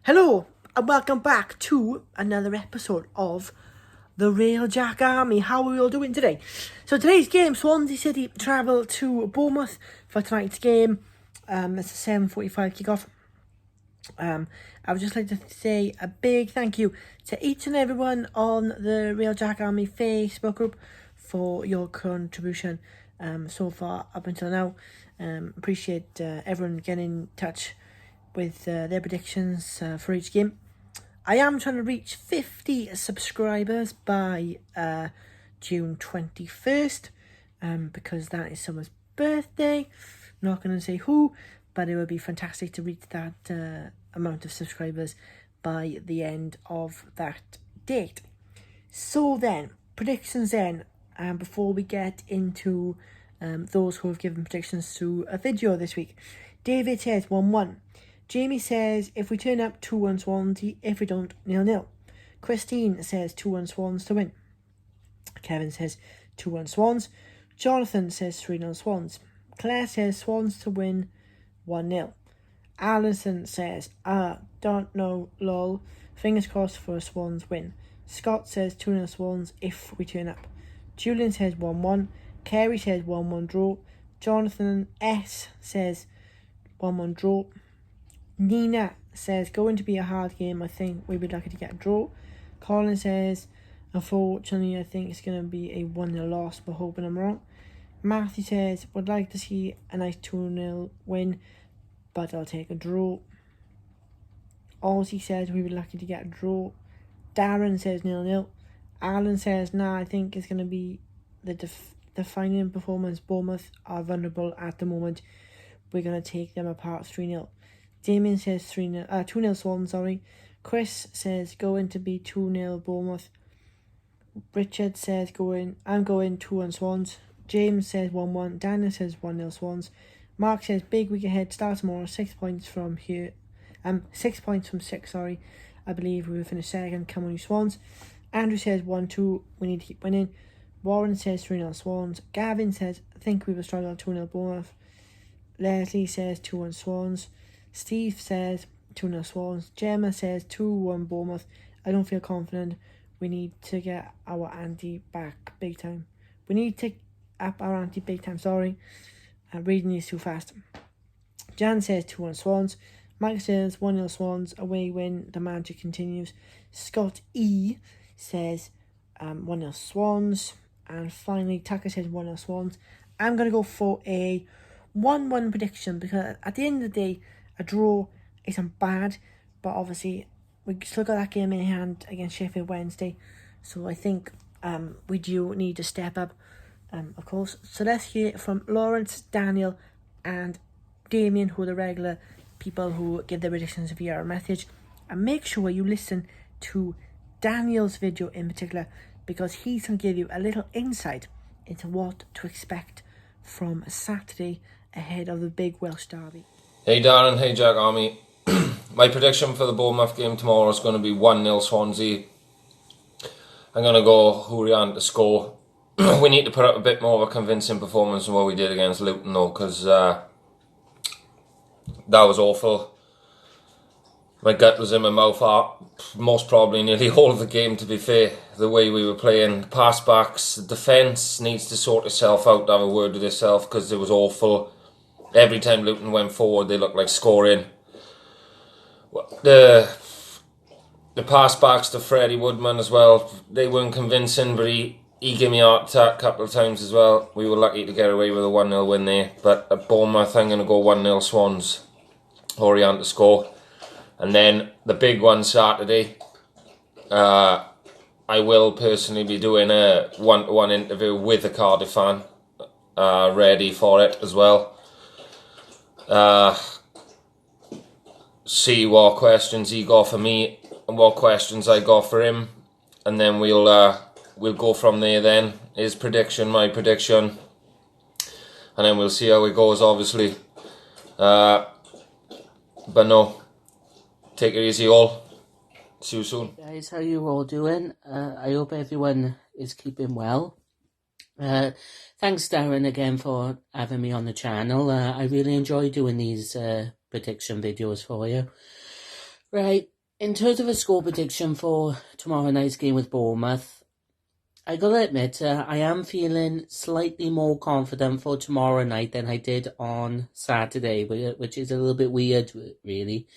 Hello and welcome back to another episode of the Real Jack Army. How are we all doing today? So today's game, Swansea City travel to Bournemouth for tonight's game. It's a 7:45 kickoff. I would just like to say a big thank you to each and everyone on the Real Jack Army Facebook group for your contribution so far up until now. Appreciate everyone getting in touch with their predictions for each game. I am trying to reach 50 subscribers by June 21st because that is someone's birthday. I'm not going to say who, but it would be fantastic to reach that amount of subscribers by the end of that date. So then, predictions then, before we get into those who have given predictions to a video this week. David says 1-1. Jamie says, if we turn up 2-1 Swansea, if we don't, 0-0. Christine says 2-1 Swans to win. Kevin says 2-1 Swans. Jonathan says 3-0 Swans. Claire says Swans to win 1-0. Alison says, don't know, lol. Fingers crossed for a Swans win. Scott says 2-0 Swans if we turn up. Julian says 1-1. Kerry says 1-1 draw. Jonathan S says 1-1 draw. Nina says, going to be a hard game. I think we'll be lucky to get a draw. Colin says, unfortunately, I think it's going to be a 1-0 loss, but hoping I'm wrong. Matthew says, would like to see a nice 2-0 win, but I'll take a draw. Ozzy says, we'll be lucky to get a draw. Darren says 0-0. Alan says, nah, I think it's going to be the defining performance. Bournemouth are vulnerable at the moment. We're going to take them apart 3-0. Damien says 2-0 Swans, sorry. Chris says going to be 2-0 Bournemouth. Richard says I'm going 2-1 Swans. James says 1-1. Daniel says 1-0 Swans. Mark says big week ahead, start tomorrow, 6 points from here. 6 points from 6, sorry. I believe we will finish second, come on you Swans. Andrew says 1-2, we need to keep winning. Warren says 3-0 Swans. Gavin says, I think we will struggle 2-0 Bournemouth. Leslie says 2-1 Swans. Steve says 2-0 Swans. Gemma says 2-1 Bournemouth. I don't feel confident. We need to get our ante back big time. We need to up our ante big time, sorry. I'm reading these too fast. Jan says 2-1 Swans. Mike says 1-0 Swans. Away win. The magic continues. Scott E says 1-0 Swans. And finally, Tucker says 1-0 Swans. I'm going to go for a 1-1 prediction because at the end of the day, a draw isn't bad, but obviously we still got that game in hand against Sheffield Wednesday, so I think we do need to step up, of course. So let's hear it from Lawrence, Daniel and Damien, who are the regular people who give their predictions via our message. And make sure you listen to Daniel's video in particular, because he's going to give you a little insight into what to expect from Saturday ahead of the big Welsh derby. Hey Darren, hey Jack Army. My prediction for the Bournemouth game tomorrow is going to be 1-0 Swansea. I'm going to go Hurian to score. We need to put up a bit more of a convincing performance than what we did against Luton though, because that was awful. My gut was in my mouth most probably nearly all of the game, to be fair. The way we were playing, pass backs, the defence needs to sort itself out, to have a word with itself, because it was awful. Every time Luton went forward, they looked like scoring. The pass backs to Freddie Woodman as well, they weren't convincing, but he gave me a heart attack a couple of times as well. We were lucky to get away with a 1-0 win there. But at Bournemouth, I'm going to go 1-0 Swans. Horian to score. And then the big one Saturday, I will personally be doing a one-to-one interview with a Cardiff fan, ready for it as well. See what questions he got for me and what questions I got for him, and then we'll go from there. Then his prediction, my prediction, and then we'll see how it goes. Obviously, but no, take it easy, all. See you soon, guys. How you all doing? I hope everyone is keeping well. Thanks, Darren, again for having me on the channel. I really enjoy doing these prediction videos for you. Right, In terms of a score prediction for tomorrow night's game with Bournemouth, I gotta admit, I am feeling slightly more confident for tomorrow night than I did on Saturday, which is a little bit weird, really.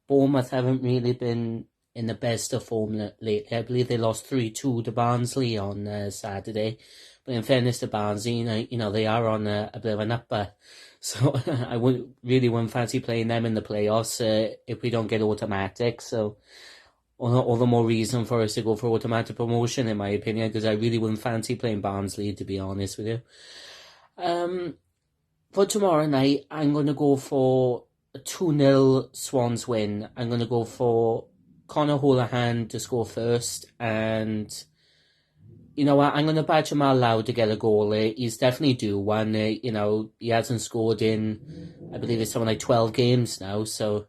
Bournemouth haven't really been in the best of form lately. I believe they lost 3-2 to Barnsley on Saturday. But in fairness to Barnsley, they are on a bit of an upper. So I wouldn't fancy playing them in the playoffs if we don't get automatic. So all the more reason for us to go for automatic promotion, in my opinion, because I really wouldn't fancy playing Barnsley, to be honest with you. For tomorrow night, I'm going to go for a 2-0 Swans win. I'm going to go for Conor Holohan to score first, and you know what, I'm going to back Jamal Loud to get a goal. He's definitely due one. He hasn't scored in, I believe it's something like 12 games now, so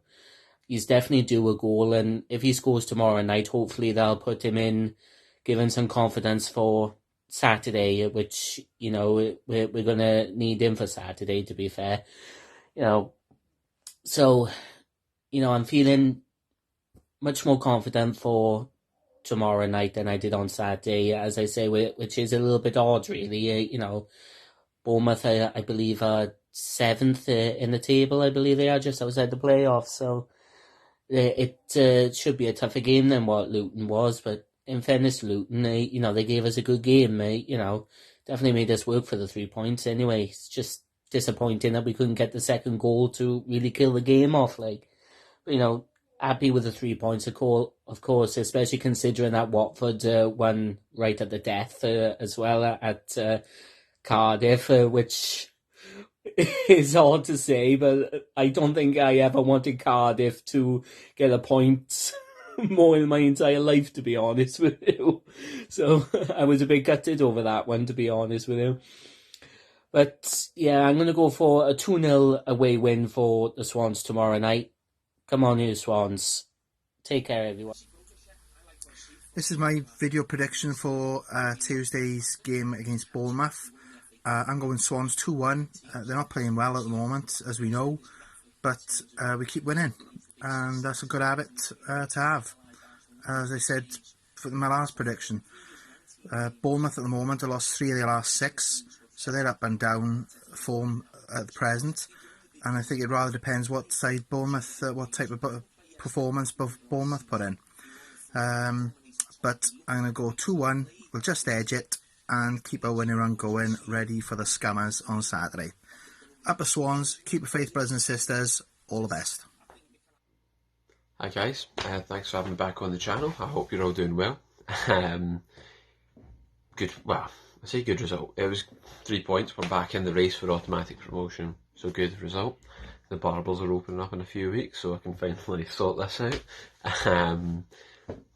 he's definitely due a goal, and if he scores tomorrow night, hopefully that'll put him in, give him some confidence for Saturday, which, we're going to need him for Saturday, to be fair. So, I'm feeling much more confident for tomorrow night than I did on Saturday, as I say, which is a little bit odd, really. Bournemouth, I believe, are 7th in the table. I believe they are just outside the playoffs, so it should be a tougher game than what Luton was, but in fairness to Luton, they gave us a good game, definitely made us work for the 3 points anyway. It's just disappointing that we couldn't get the second goal to really kill the game off, happy with the 3 points, of course, especially considering that Watford won right at the death as well at Cardiff, which is hard to say, but I don't think I ever wanted Cardiff to get a point more in my entire life, to be honest with you. So I was a bit gutted over that one, to be honest with you. But yeah, I'm going to go for a 2-0 away win for the Swans tomorrow night. Come on, you Swans. Take care, everyone. This is my video prediction for Tuesday's game against Bournemouth. I'm going Swans 2-1. They're not playing well at the moment, as we know, but we keep winning, and that's a good habit to have. As I said for my last prediction, Bournemouth at the moment have lost 3 of their last 6, so they're up and down form at the present, and I think it rather depends what side Bournemouth, what type of performance Bournemouth put in. But I'm going to go 2-1, we'll just edge it, and keep our winning run going, ready for the Scammers on Saturday. Up the Swans, keep the faith, brothers and sisters, all the best. Hi guys, thanks for having me back on the channel. I hope you're all doing well. Good result. It was 3 points. We're back in the race for automatic promotion, so good result. The barbers are opening up in a few weeks, so I can finally sort this out.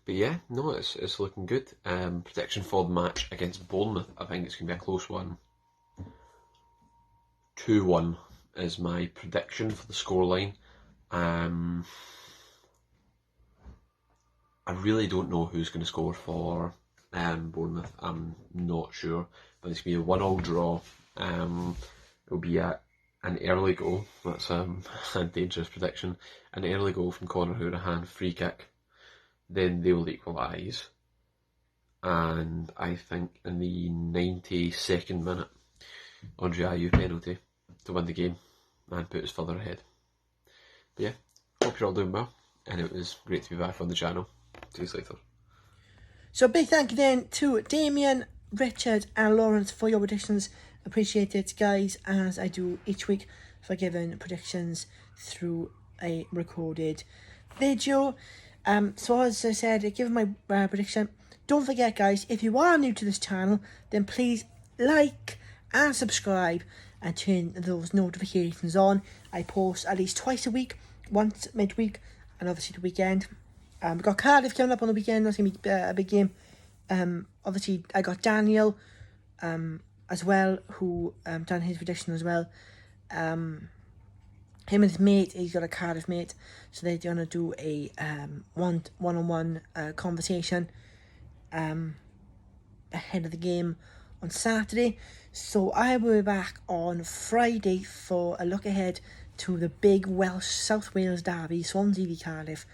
But yeah, no, it's looking good. Prediction for the match against Bournemouth, I think it's going to be a close one. 2-1 is my prediction for the scoreline. I really don't know who's going to score for Bournemouth. I'm not sure, but it's going to be a 1-1 draw. It'll be an early goal. That's a dangerous prediction. An early goal from Conor Holohan, free kick. Then they will equalise, and I think in the 92nd minute, Andre Ayew penalty to win the game and put us further ahead. But yeah, hope you're all doing well, and it was great to be back on the channel. See you later. So big thank you then to Damien, Richard and Lawrence for your predictions. Appreciate it, guys, as I do each week, for giving predictions through a recorded video. So as I said, given my prediction, don't forget, guys, if you are new to this channel, then please like and subscribe and turn those notifications on. I post at least twice a week, once midweek and obviously the weekend. We've got Cardiff coming up on the weekend. That's going to be a big game. Obviously, I got Daniel as well, who done his prediction as well. Him and his mate, he's got a Cardiff mate, so they're going to do a one-on-one conversation ahead of the game on Saturday. So I will be back on Friday for a look ahead to the big Welsh South Wales derby, Swansea v Cardiff.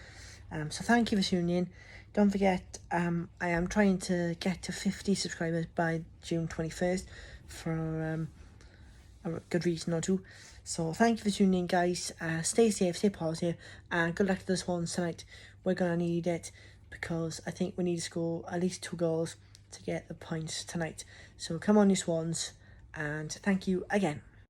So thank you for tuning in. Don't forget, I am trying to get to 50 subscribers by June 21st for a good reason or two. So thank you for tuning in, guys. Stay safe, stay positive, and good luck to the Swans tonight. We're going to need it because I think we need to score at least 2 goals to get the points tonight. So come on, you Swans, and thank you again.